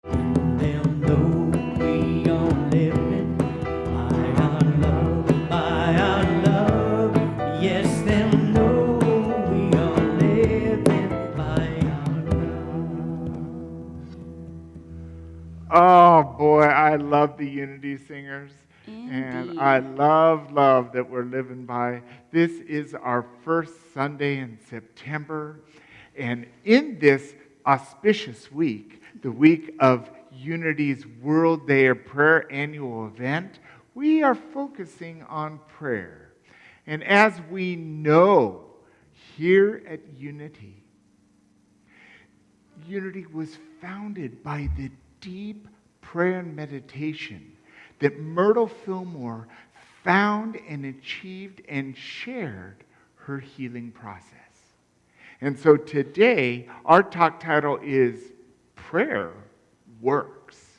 They'll know we are living by our love. Yes, they'll know we are living by our love. Oh boy, I love the Unity Singers. And Indeed. I love that we're living by. This is our first Sunday in September. And in this auspicious week, the week of Unity's World Day of Prayer annual event, we are focusing on prayer. And as we know, here at Unity, Unity was founded by the deep prayer and meditation that Myrtle Fillmore found and achieved and shared her healing process. And so today, our talk title is Prayer Works.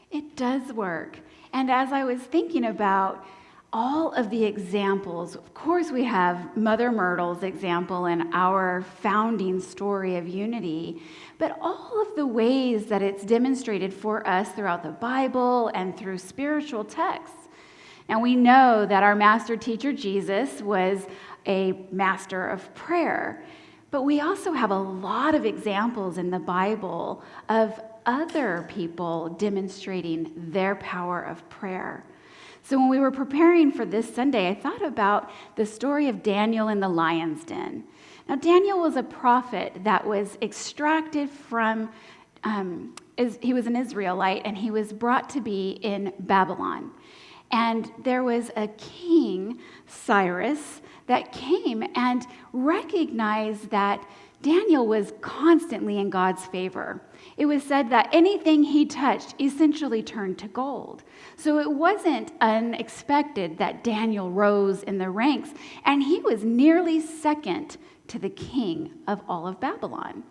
It does work. And as I was thinking about all of the examples, of course, we have Mother Myrtle's example in our founding story of unity, but all of the ways that it's demonstrated for us throughout the Bible and through spiritual texts. Now, we know that our master teacher, Jesus, was a master of prayer, but we also have a lot of examples in the Bible of other people demonstrating their power of prayer. So when we were preparing for this Sunday, I thought about the story of Daniel in the lion's den. Now, Daniel was a prophet that was extracted from, he was an Israelite, and he was brought to be in Babylon. And there was a king, Cyrus, that came and recognized that Daniel was constantly in God's favor. It was said that anything he touched essentially turned to gold. So it wasn't unexpected that Daniel rose in the ranks, and he was nearly second to the king of all of Babylon.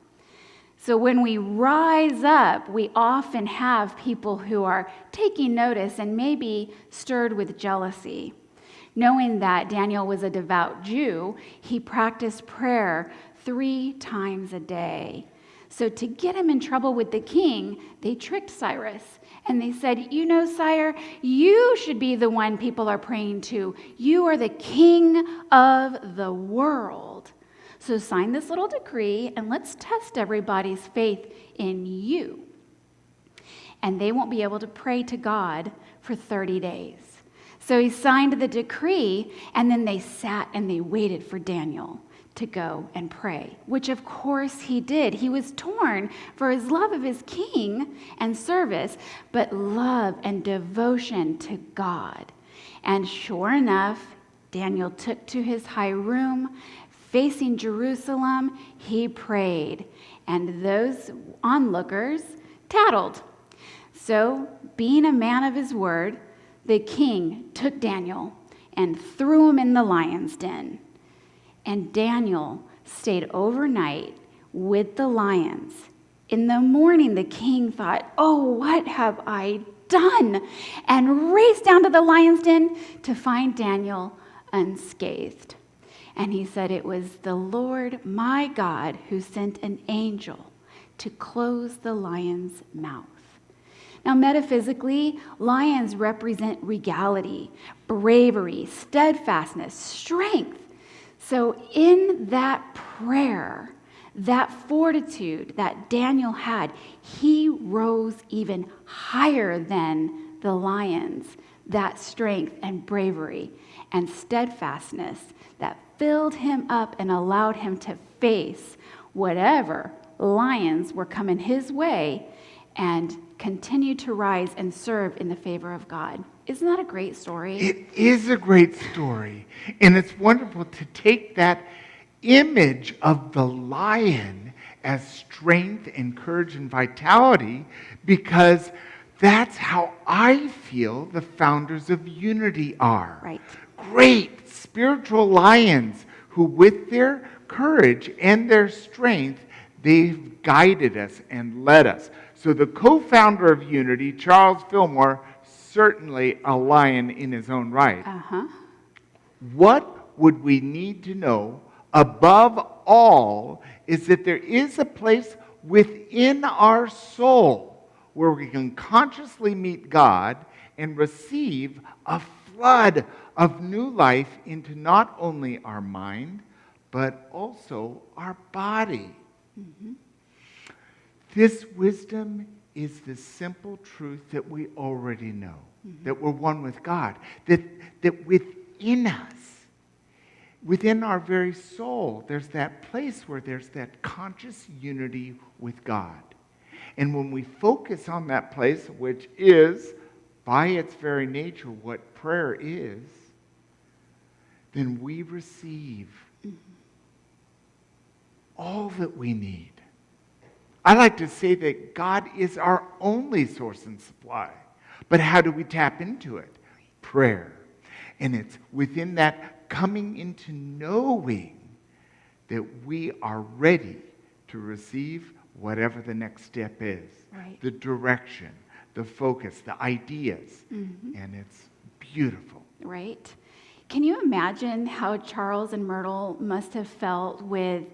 So when we rise up, we often have people who are taking notice and maybe stirred with jealousy. Knowing that Daniel was a devout Jew, he practiced prayer 3 times a day. So to get him in trouble with the king, they tricked Cyrus. And they said, you know, sire, you should be the one people are praying to. You are the king of the world. So sign this little decree and let's test everybody's faith in you. And they won't be able to pray to God for 30 days. So he signed the decree, and then they sat and they waited for Daniel to go and pray, which of course he did. He was torn for his love of his king and service, but love and devotion to God. And sure enough, Daniel took to his high room, facing Jerusalem, he prayed, and those onlookers tattled. So, being a man of his word, the king took Daniel and threw him in the lion's den. And Daniel stayed overnight with the lions. In the morning, the king thought, oh, what have I done? And raced down to the lion's den to find Daniel unscathed. And he said, it was the Lord my God who sent an angel to close the lion's mouth. Now, metaphysically, lions represent regality, bravery, steadfastness, strength. So in that prayer, that fortitude that Daniel had, he rose even higher than the lions, that strength and bravery and steadfastness that filled him up and allowed him to face whatever lions were coming his way and continue to rise and serve in the favor of God. Isn't that a great story? It is a great story. And it's wonderful to take that image of the lion as strength and courage and vitality, because that's how I feel the founders of Unity are. Right. Great spiritual lions who, with their courage and their strength, they've guided us and led us. So the co-founder of Unity, Charles Fillmore, certainly a lion in his own right. What would we need to know above all is that there is a place within our soul where we can consciously meet God and receive a flood of new life into not only our mind, but also our body. This wisdom is the simple truth that we already know, that we're one with God, that within us, within our very soul, there's that place where there's that conscious unity with God. And when we focus on that place, which is, by its very nature, what prayer is, then we receive all that we need. I like to say that God is our only source and supply. But how do we tap into it? Prayer. And it's within that coming into knowing that we are ready to receive whatever the next step is. Right. The direction, the focus, the ideas. And it's beautiful. Right. Can you imagine how Charles and Myrtle must have felt with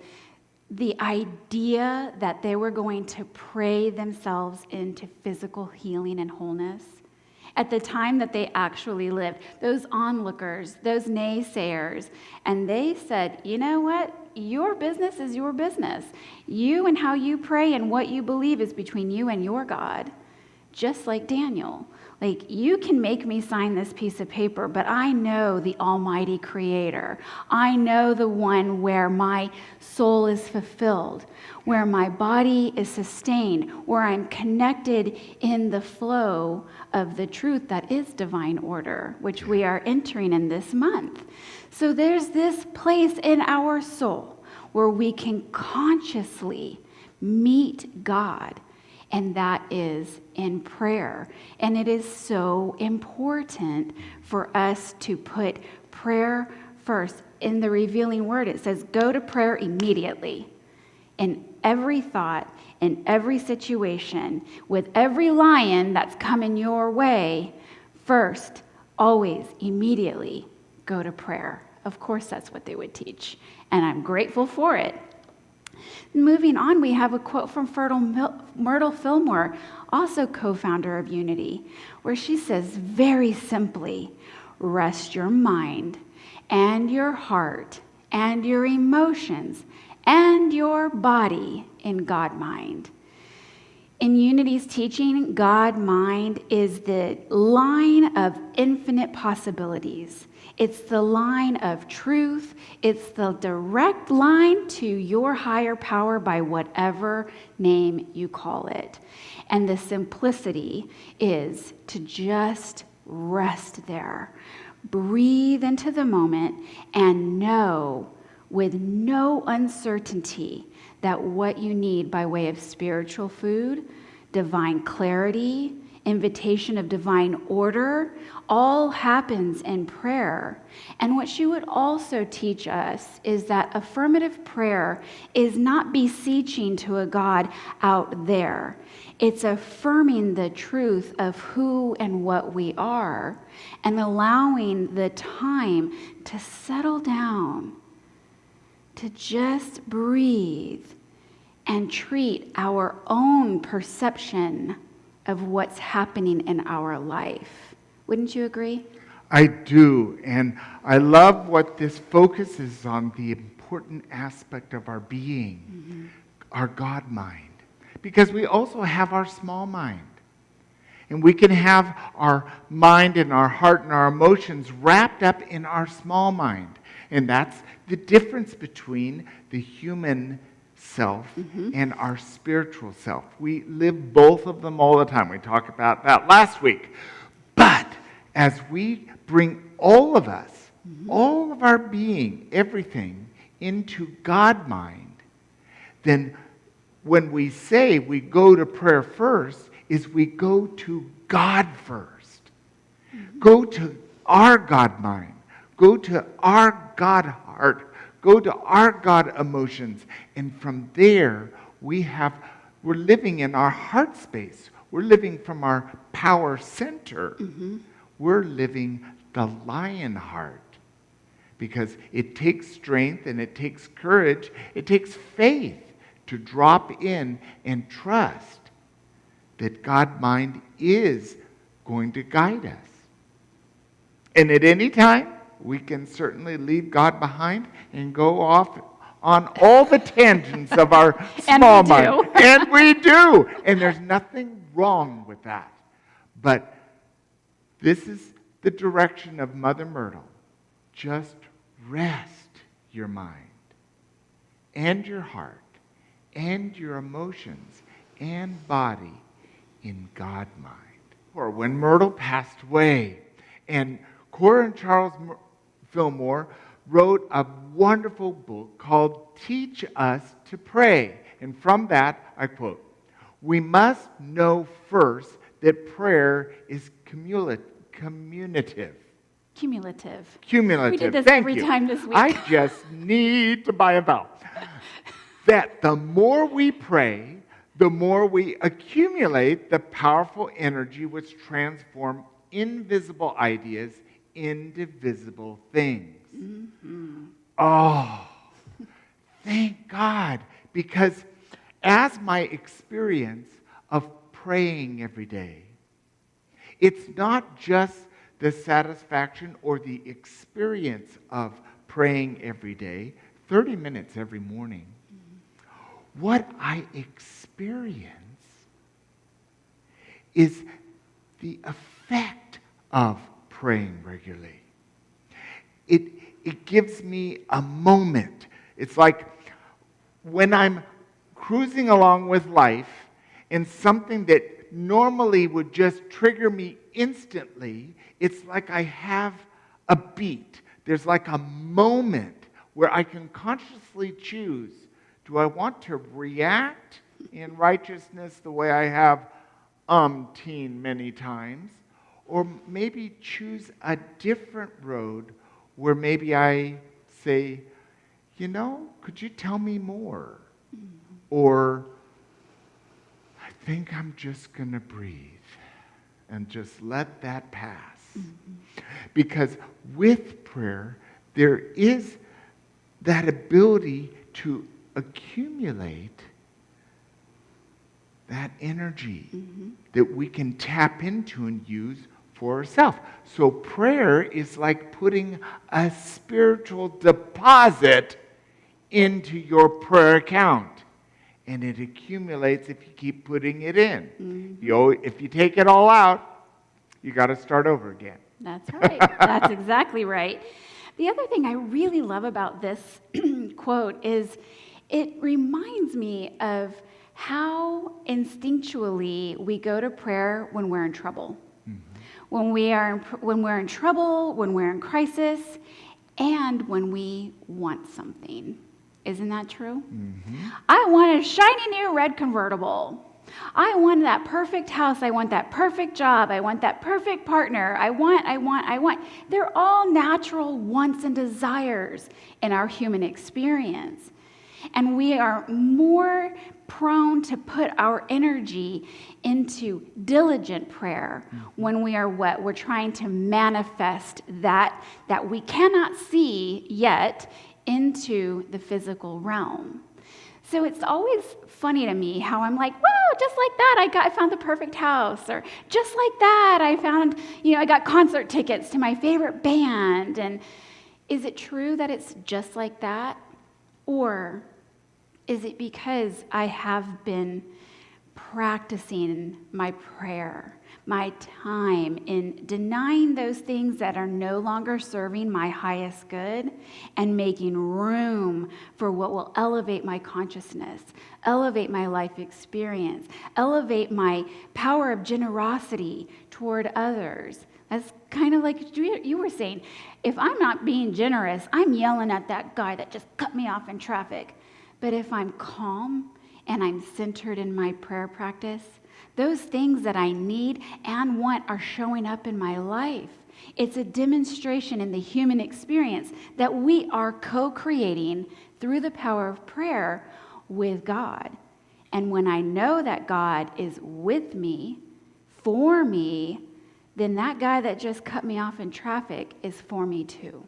the idea that they were going to pray themselves into physical healing and wholeness? At the time that they actually lived, those onlookers, those naysayers, and they said, you know what? Your business is your business. You and how you pray and what you believe is between you and your God. Just like Daniel. Like, you can make me sign this piece of paper, but I know the Almighty Creator. I know the one where my soul is fulfilled, where my body is sustained, where I'm connected in the flow of the truth that is divine order, which we are entering in this month. So there's this place in our soul where we can consciously meet God. And that is in prayer. And it is so important for us to put prayer first. In the revealing word, it says, go to prayer immediately. In every thought, in every situation, with every lion that's coming your way, first, always, immediately, go to prayer. Of course, that's what they would teach. And I'm grateful for it. Moving on, we have a quote from Myrtle Fillmore, also co-founder of Unity, where she says very simply, rest your mind and your heart and your emotions and your body in God-mind. In Unity's teaching, God-mind is the line of infinite possibilities. It's the line of truth. It's the direct line to your higher power by whatever name you call it. And the simplicity is to just rest there. Breathe into the moment and know with no uncertainty that what you need by way of spiritual food, divine clarity, invitation of divine order, all happens in prayer. And what she would also teach us is that affirmative prayer is not beseeching to a God out there. It's affirming the truth of who and what we are and allowing the time to settle down, to just breathe and treat our own perception of what's happening in our life. Wouldn't you agree? I do, and I love what this focuses on, the important aspect of our being, our God mind. Because we also have our small mind. And we can have our mind and our heart and our emotions wrapped up in our small mind. And that's the difference between the human self and our spiritual self. We live both of them all the time. We talked about that last week. But as we bring all of us, all of our being, everything, into God mind, then when we say we go to prayer first, is we go to God first. Go to our God mind. Go to our God heart. Go to our God emotions. And from there, we're living in our heart space. We're living from our power center. We're living the lion heart. Because it takes strength and it takes courage. It takes faith to drop in and trust that God mind is going to guide us. And at any time, we can certainly leave God behind and go off on all the tangents of our small mind. And we do. And there's nothing wrong with that. But this is the direction of Mother Myrtle. Just rest your mind and your heart and your emotions and body in God mind. Or when Myrtle passed away, and Cora and Charles Fillmore wrote a wonderful book called Teach Us to Pray. And from that, I quote, "We must know first that prayer is cumulative. Cumulative. Cumulative. We did this Thank every you. time this week. I just need to buy a vowel. That the more we pray, the more we accumulate the powerful energy which transforms invisible ideas into visible things." Mm-hmm. Oh, thank God. Because as my experience of praying every day, it's not just the satisfaction or the experience of praying every day, 30 minutes every morning. Mm-hmm. What I experience is the effect of praying regularly. It gives me a moment. It's like when I'm cruising along with life and something that normally would just trigger me instantly, it's like I have a beat. There's like a moment where I can consciously choose, do I want to react in righteousness the way I have many times, or maybe choose a different road where maybe I say, could you tell me more? Mm-hmm. Or I think I'm just going to breathe and just let that pass. Mm-hmm. Because with prayer, there is that ability to accumulate that energy mm-hmm. that we can tap into and use for ourselves. So prayer is like putting a spiritual deposit into your prayer account. And it accumulates if you keep putting it in. Mm-hmm. If you take it all out, you got to start over again. That's right. That's exactly right. The other thing I really love about this quote is it reminds me of how instinctually we go to prayer when we're in trouble. Mm-hmm. When we're in trouble, when we're in crisis, and when we want something. Isn't that true? Mm-hmm. I want a shiny new red convertible. I want that perfect house. I want that perfect job. I want that perfect partner. I want. They're all natural wants and desires in our human experience. And we are more prone to put our energy into diligent prayer when we are what? We're trying to manifest that we cannot see yet into the physical realm. So it's always funny to me how I'm like, wow, just like that, I found the perfect house. Or just like that, I found, I got concert tickets to my favorite band. And is it true that it's just like that? Or is it because I have been practicing my prayer, my time in denying those things that are no longer serving my highest good and making room for what will elevate my consciousness, elevate my life experience, elevate my power of generosity toward others? That's kind of like you were saying. If I'm not being generous, I'm yelling at that guy that just cut me off in traffic. But if I'm calm and I'm centered in my prayer practice, those things that I need and want are showing up in my life. It's a demonstration in the human experience that we are co-creating through the power of prayer with God. And when I know that God is with me, for me, then that guy that just cut me off in traffic is for me too.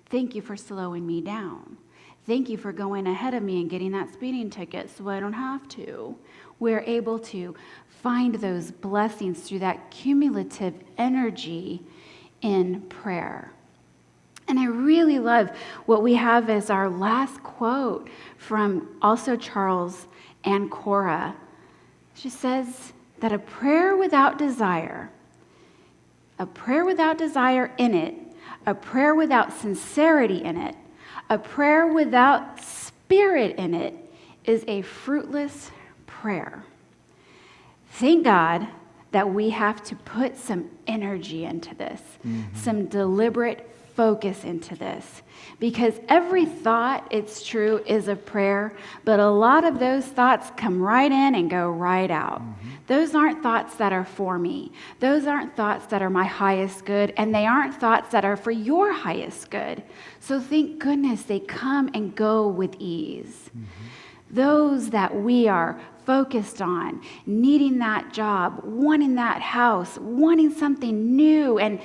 Thank you for slowing me down. Thank you for going ahead of me and getting that speeding ticket so I don't have to. We're able to find those blessings through that cumulative energy in prayer. And I really love what we have as our last quote from also Charles and Cora. She says that a prayer without desire in it, a prayer without sincerity in it, a prayer without spirit in it is a fruitless prayer. Thank God that we have to put some energy into this, some deliberate focus into this. Because every thought, it's true, is a prayer, but a lot of those thoughts come right in and go right out. Those aren't thoughts that are for me. Those aren't thoughts that are my highest good, and they aren't thoughts that are for your highest good. So thank goodness they come and go with ease. Those that we are focused on, needing that job, wanting that house, wanting something new, and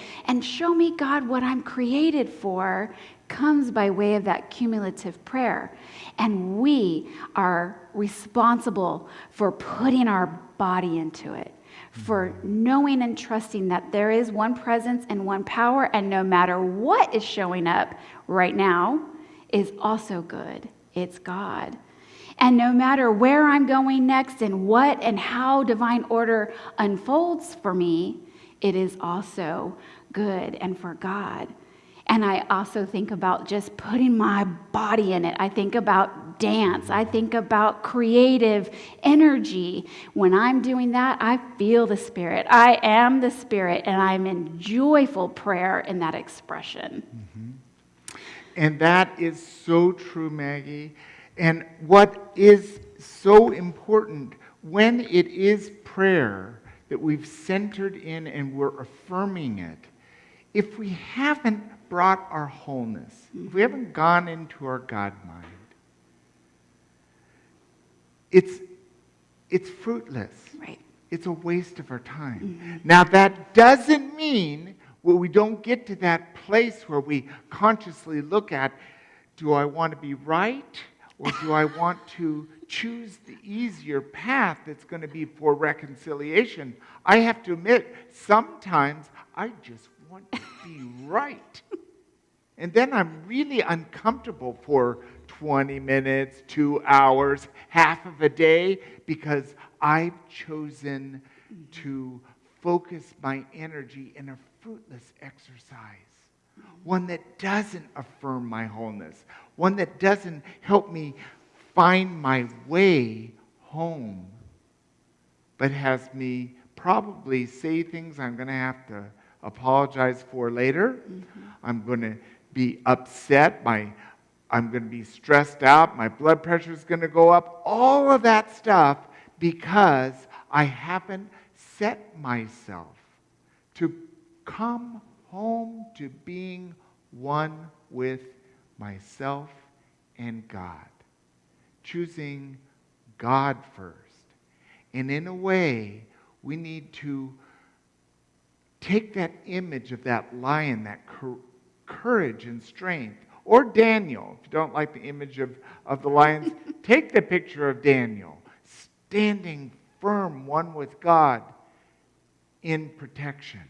show me, God, what I'm created for, comes by way of that cumulative prayer. And we are responsible for putting our body into it, for knowing and trusting that there is one presence and one power, and no matter what is showing up right now is also good. It's God. And no matter where I'm going next and what and how divine order unfolds for me, it is also good and for God. And I also think about just putting my body in it. I think about dance. I think about creative energy. When I'm doing that, I feel the Spirit. I am the Spirit, and I'm in joyful prayer in that expression. And that is so true, Maggie. And what is so important when it is prayer that we've centered in and we're affirming it, if we haven't brought our wholeness, if we haven't gone into our God mind, it's fruitless. Right. It's a waste of our time. Now, that doesn't mean we don't get to that place where we consciously look at, do I want to be right? Or do I want to choose the easier path that's going to be for reconciliation? I have to admit, sometimes I just want to be right. And then I'm really uncomfortable for 20 minutes, 2 hours, half of a day, because I've chosen to focus my energy in a fruitless exercise. One that doesn't affirm my wholeness. One that doesn't help me find my way home, but has me probably say things I'm going to have to apologize for later. I'm going to be upset. I'm going to be stressed out. My blood pressure is going to go up. All of that stuff because I haven't set myself to come home to being one with myself and God. Choosing God first. And in a way, we need to take that image of that lion, that courage and strength, or Daniel, if you don't like the image of the lions, take the picture of Daniel, standing firm, one with God, in protection.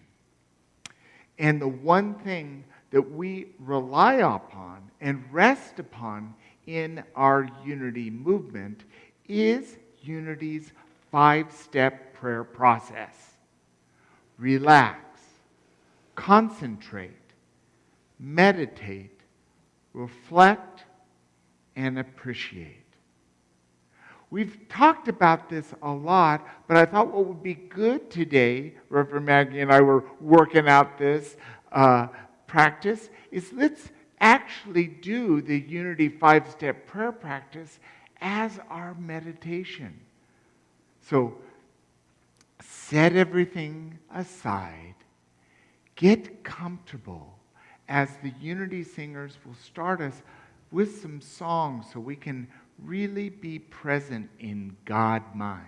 And the one thing that we rely upon and rest upon in our unity movement is unity's 5-step prayer process. Relax, concentrate, meditate, reflect, and appreciate. We've talked about this a lot, but I thought what would be good today, Reverend Maggie and I were working out this practice, is let's actually do the Unity 5-step prayer practice as our meditation. So set everything aside, get comfortable as the Unity singers will start us with some songs so we can really be present in God mind.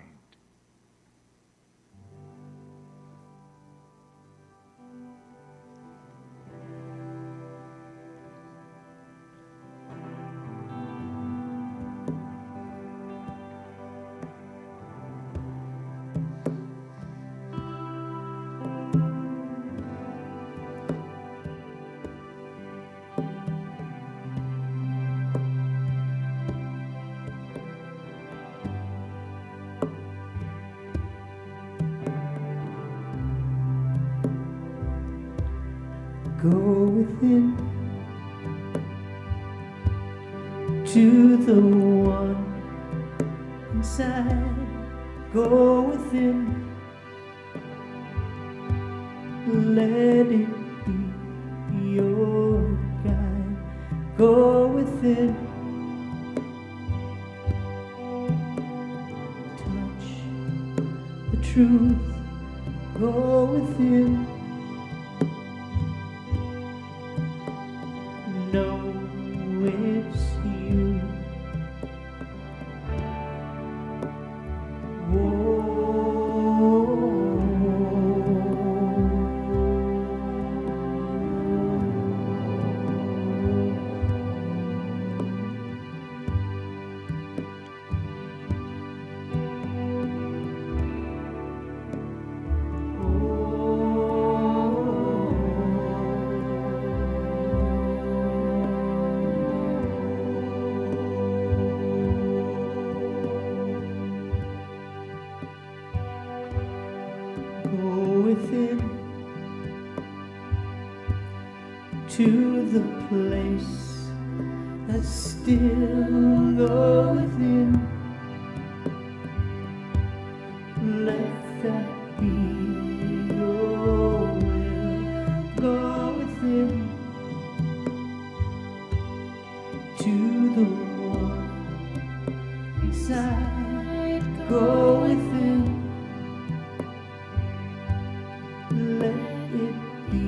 go within to the one inside. Go within, let it be your guide. Go within, touch the truth. Go within, know it's you. To the place that's still. Go within, let that be your will. Go within, to the one inside. Go within, let it be.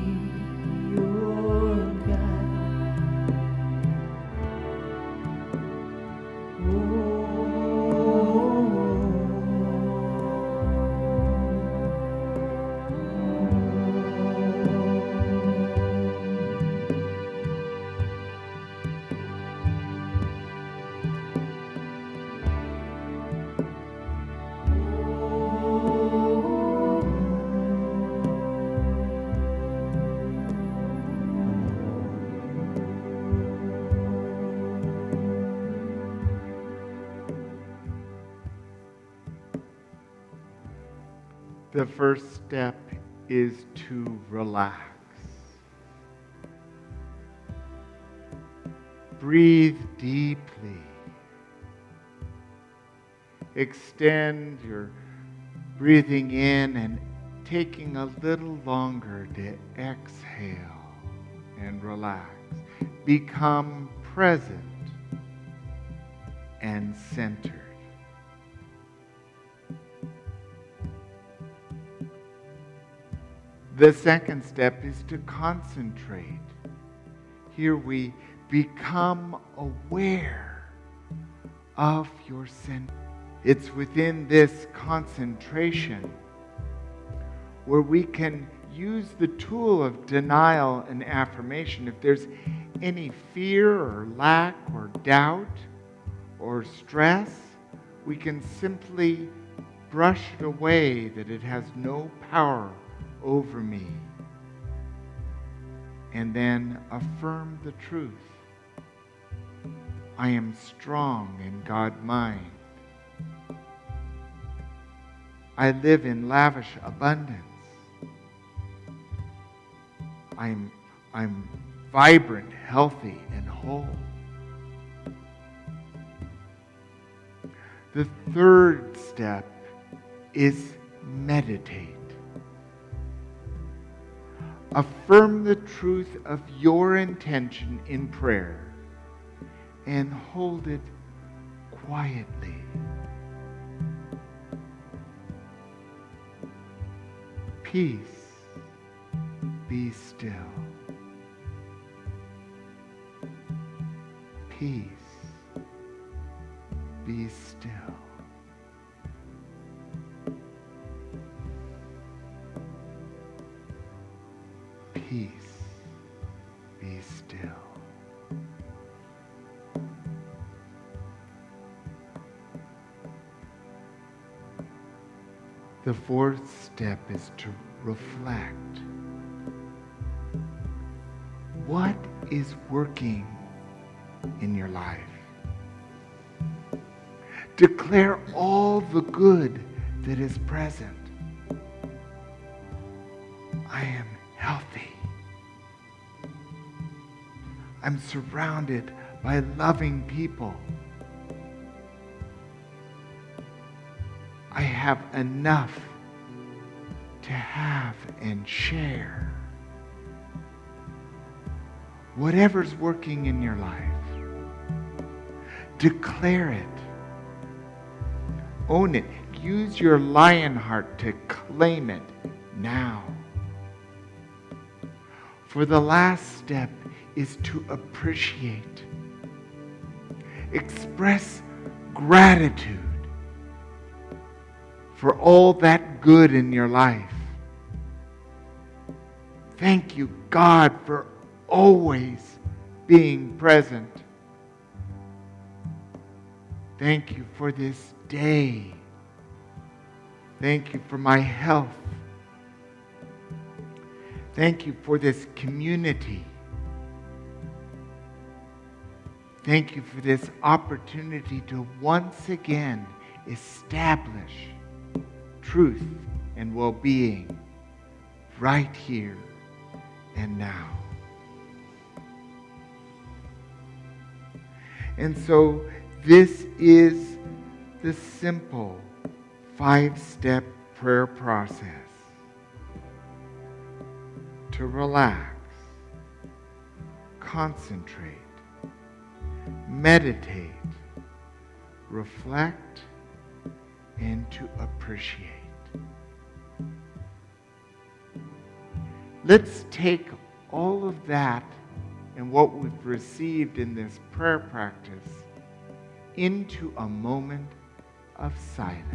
The first step is to relax. Breathe deeply. Extend your breathing in and taking a little longer to exhale and relax. Become present and centered. The second step is to concentrate. Here we become aware of your sense. It's within this concentration where we can use the tool of denial and affirmation. If there's any fear or lack or doubt or stress, we can simply brush it away, that it has no power over me, and then affirm the truth. I am strong in God mind. I live in lavish abundance. I'm vibrant, healthy, and whole. The third step is meditate. Affirm the truth of your intention in prayer and hold it quietly. Peace, be still. Peace, be still. Peace, be still. The fourth step is to reflect. What is working in your life? Declare all the good that is present. I am healthy. I'm surrounded by loving people. I have enough to have and share. Whatever's working in your life, declare it. Own it. Use your lion heart to claim it now. For the last step is to appreciate. Express gratitude for all that good in your life. Thank you, God, for always being present. Thank you for this day. Thank you for my health. Thank you for this community. Thank you for this opportunity to once again establish truth and well-being right here and now. And so this is the simple 5-step prayer process to relax, concentrate, meditate, reflect, and to appreciate. Let's take all of that and what we've received in this prayer practice into a moment of silence.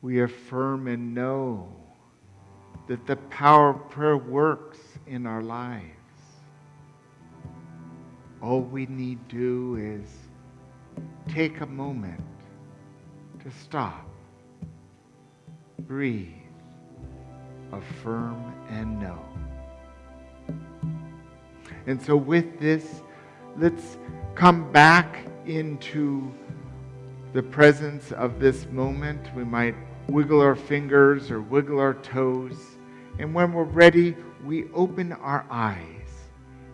We affirm and know that the power of prayer works in our lives. All we need do is take a moment to stop, breathe, affirm, and know. And so with this, let's come back into the presence of this moment. We might wiggle our fingers or wiggle our toes. And when we're ready, we open our eyes.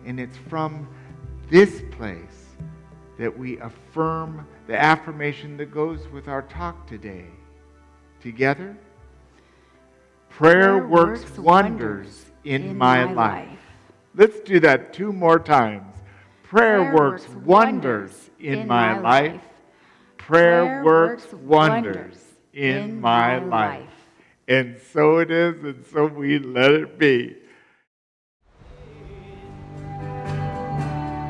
And it's from this place that we affirm the affirmation that goes with our talk today. Together, prayer works wonders in my life. Let's do that 2 more times. Prayer works wonders in my life. Prayer works wonders in my life. And so it is, and so we let it be.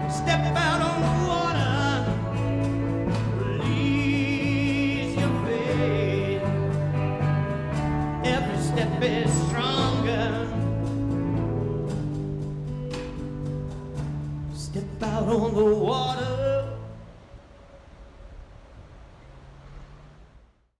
Step out on the water, release your faith. Every step is stronger. Step out on the water.